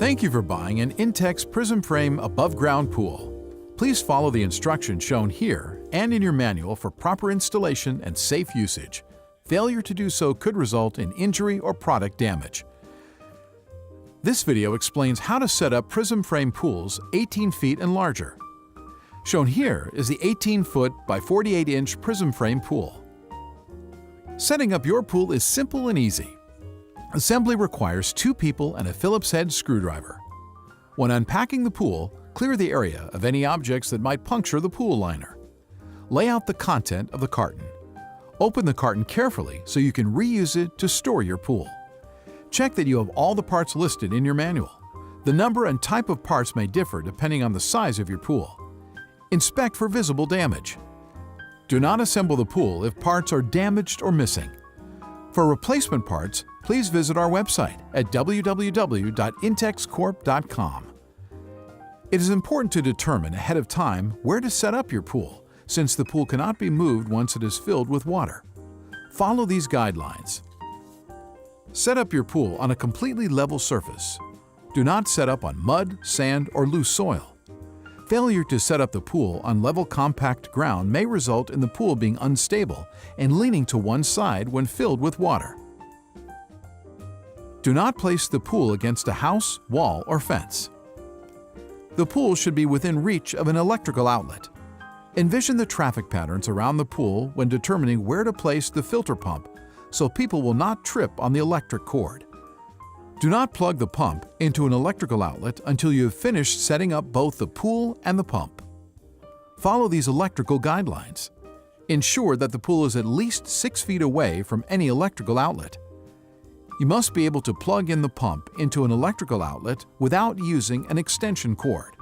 Thank you for buying an Intex Prism Frame above-ground pool. Please follow the instructions shown here and in your manual for proper installation and safe usage. Failure to do so could result in injury or product damage. This video explains how to set up Prism Frame pools 18 feet and larger. Shown here is the 18-foot by 48-inch Prism Frame pool. Setting up your pool is simple and easy. Assembly requires 2 people and a Phillips head screwdriver. When unpacking the pool, clear the area of any objects that might puncture the pool liner. Lay out the content of the carton. Open the carton carefully so you can reuse it to store your pool. Check that you have all the parts listed in your manual. The number and type of parts may differ depending on the size of your pool. Inspect for visible damage. Do not assemble the pool if parts are damaged or missing. For replacement parts, please visit our website at www.intexcorp.com. It is important to determine ahead of time where to set up your pool, since the pool cannot be moved once it is filled with water. Follow these guidelines. Set up your pool on a completely level surface. Do not set up on mud, sand, or loose soil. Failure to set up the pool on level compact ground may result in the pool being unstable and leaning to one side when filled with water. Do not place the pool against a house, wall, or fence. The pool should be within reach of an electrical outlet. Envision the traffic patterns around the pool when determining where to place the filter pump so people will not trip on the electric cord. Do not plug the pump into an electrical outlet until you have finished setting up both the pool and the pump. Follow these electrical guidelines. Ensure that the pool is at least 6 feet away from any electrical outlet. You must be able to plug in the pump into an electrical outlet without using an extension cord.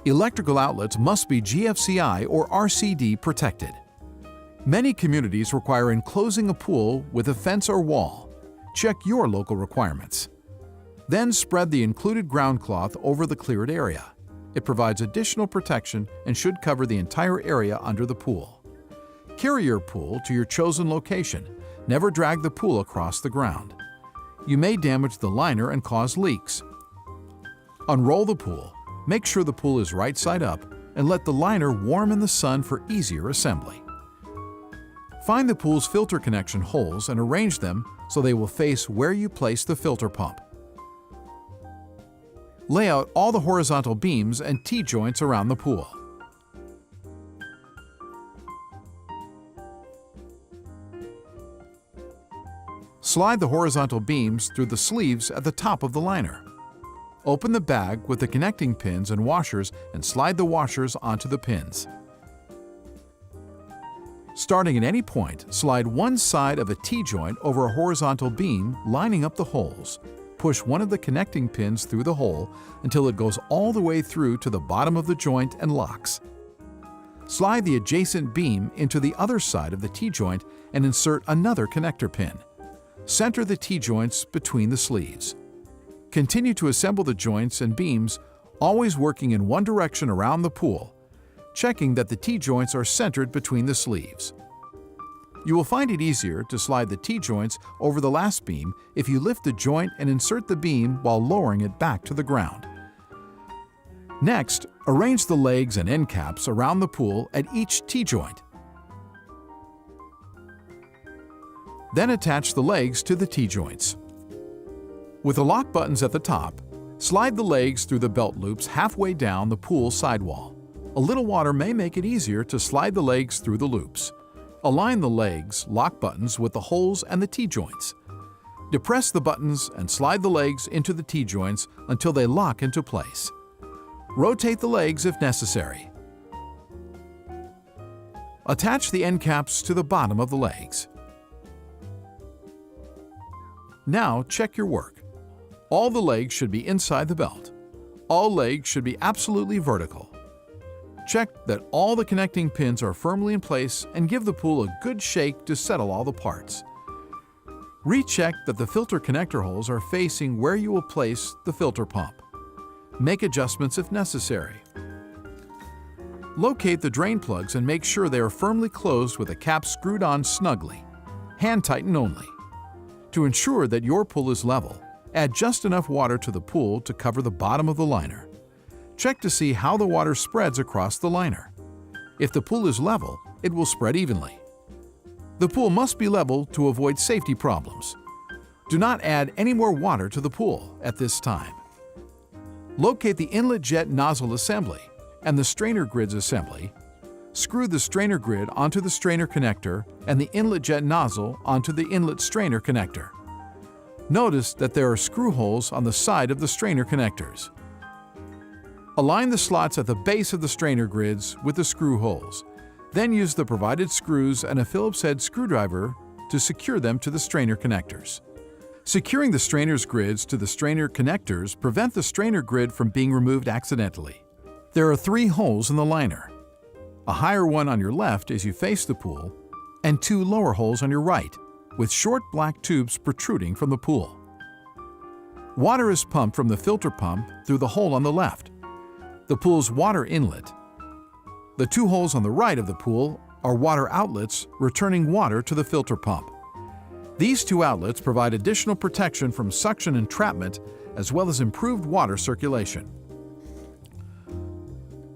Electrical outlets must be GFCI or RCD protected. Many communities require enclosing a pool with a fence or wall. Check your local requirements. Then spread the included ground cloth over the cleared area. It provides additional protection and should cover the entire area under the pool. Carry your pool to your chosen location. Never drag the pool across the ground. You may damage the liner and cause leaks. Unroll the pool. Make sure the pool is right side up and let the liner warm in the sun for easier assembly. Find the pool's filter connection holes and arrange them so they will face where you place the filter pump. Lay out all the horizontal beams and T-joints around the pool. Slide the horizontal beams through the sleeves at the top of the liner. Open the bag with the connecting pins and washers and slide the washers onto the pins. Starting at any point, slide one side of a T-joint over a horizontal beam, lining up the holes. Push one of the connecting pins through the hole until it goes all the way through to the bottom of the joint and locks. Slide the adjacent beam into the other side of the T-joint and insert another connector pin. Center the T-joints between the sleeves. Continue to assemble the joints and beams, always working in one direction around the pool, checking that the T-joints are centered between the sleeves. You will find it easier to slide the T-joints over the last beam if you lift the joint and insert the beam while lowering it back to the ground. Next, arrange the legs and end caps around the pool at each T-joint. Then attach the legs to the T-joints. With the lock buttons at the top, slide the legs through the belt loops halfway down the pool sidewall. A little water may make it easier to slide the legs through the loops. Align the legs, lock buttons with the holes and the T-joints. Depress the buttons and slide the legs into the T-joints until they lock into place. Rotate the legs if necessary. Attach the end caps to the bottom of the legs. Now check your work. All the legs should be inside the belt. All legs should be absolutely vertical. Check that all the connecting pins are firmly in place and give the pool a good shake to settle all the parts. Recheck that the filter connector holes are facing where you will place the filter pump. Make adjustments if necessary. Locate the drain plugs and make sure they are firmly closed with the cap screwed on snugly. Hand tighten only. To ensure that your pool is level, Add just enough water to the pool to cover the bottom of the liner. Check to see how the water spreads across the liner. If the pool is level, it will spread evenly. The pool must be level to avoid safety problems. Do not add any more water to the pool at this time. Locate the inlet jet nozzle assembly and the strainer grids assembly. Screw the strainer grid onto the strainer connector and the inlet jet nozzle onto the inlet strainer connector. Notice that there are screw holes on the side of the strainer connectors. Align the slots at the base of the strainer grids with the screw holes. Then use the provided screws and a Phillips head screwdriver to secure them to the strainer connectors. Securing the strainer's grids to the strainer connectors prevent the strainer grid from being removed accidentally. There are 3 holes in the liner. A higher one on your left as you face the pool, and 2 lower holes on your right, with short black tubes protruding from the pool. Water is pumped from the filter pump through the hole on the left, the pool's water inlet. The 2 holes on the right of the pool are water outlets returning water to the filter pump. These 2 outlets provide additional protection from suction entrapment as well as improved water circulation.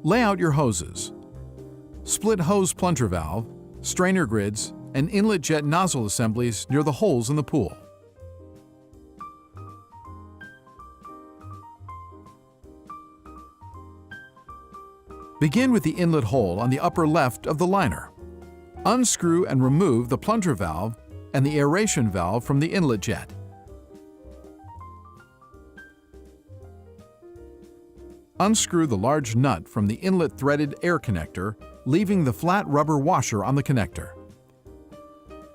Lay out your hoses. Split hose plunger valve, strainer grids, and inlet jet nozzle assemblies near the holes in the pool. Begin with the inlet hole on the upper left of the liner. Unscrew and remove the plunger valve and the aeration valve from the inlet jet. Unscrew the large nut from the inlet threaded air connector, leaving the flat rubber washer on the connector.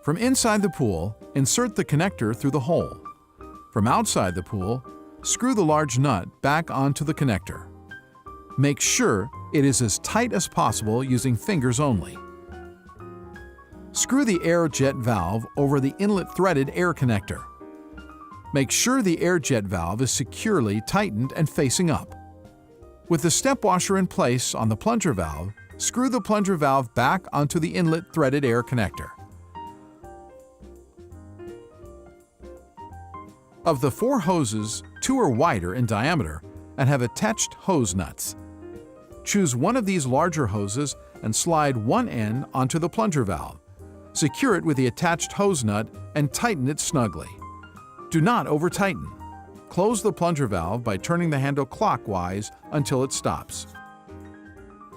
From inside the pool, insert the connector through the hole. From outside the pool, screw the large nut back onto the connector. Make sure it is as tight as possible using fingers only. Screw the air jet valve over the inlet threaded air connector. Make sure the air jet valve is securely tightened and facing up. With the step washer in place on the plunger valve, screw the plunger valve back onto the inlet threaded air connector. Of the 4 hoses, 2 are wider in diameter and have attached hose nuts. Choose one of these larger hoses and slide one end onto the plunger valve. Secure it with the attached hose nut and tighten it snugly. Do not over-tighten. Close the plunger valve by turning the handle clockwise until it stops.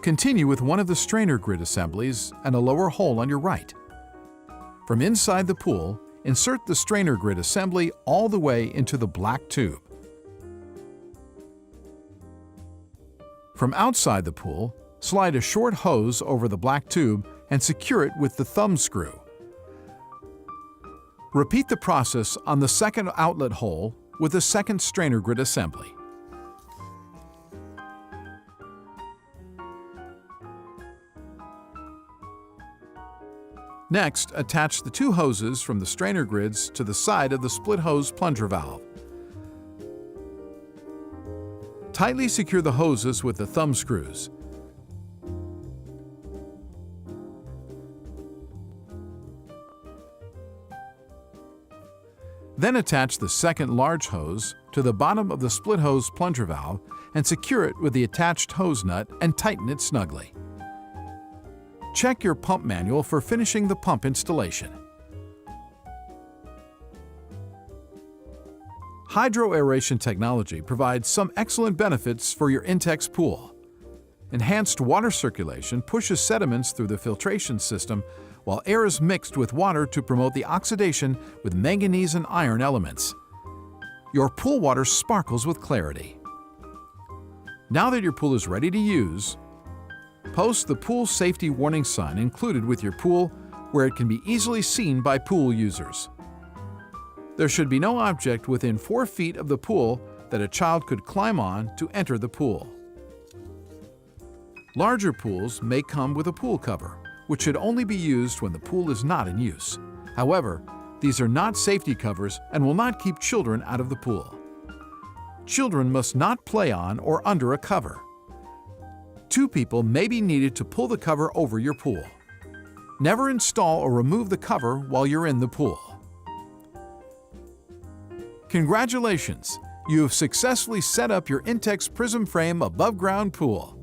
Continue with one of the strainer grid assemblies and a lower hole on your right. From inside the pool, insert the strainer grid assembly all the way into the black tube. From outside the pool, slide a short hose over the black tube and secure it with the thumb screw. Repeat the process on the second outlet hole with the second strainer grid assembly. Next, attach the 2 hoses from the strainer grids to the side of the split hose plunger valve. Tightly secure the hoses with the thumb screws. Then attach the second large hose to the bottom of the split hose plunger valve and secure it with the attached hose nut and tighten it snugly. Check your pump manual for finishing the pump installation. Hydroaeration technology provides some excellent benefits for your Intex pool. Enhanced water circulation pushes sediments through the filtration system, while air is mixed with water to promote the oxidation with manganese and iron elements. Your pool water sparkles with clarity. Now that your pool is ready to use, post the pool safety warning sign included with your pool where it can be easily seen by pool users. There should be no object within 4 feet of the pool that a child could climb on to enter the pool. Larger pools may come with a pool cover, which should only be used when the pool is not in use. However, these are not safety covers and will not keep children out of the pool. Children must not play on or under a cover. 2 people may be needed to pull the cover over your pool. Never install or remove the cover while you're in the pool. Congratulations! You have successfully set up your Intex Prism Frame above-ground pool.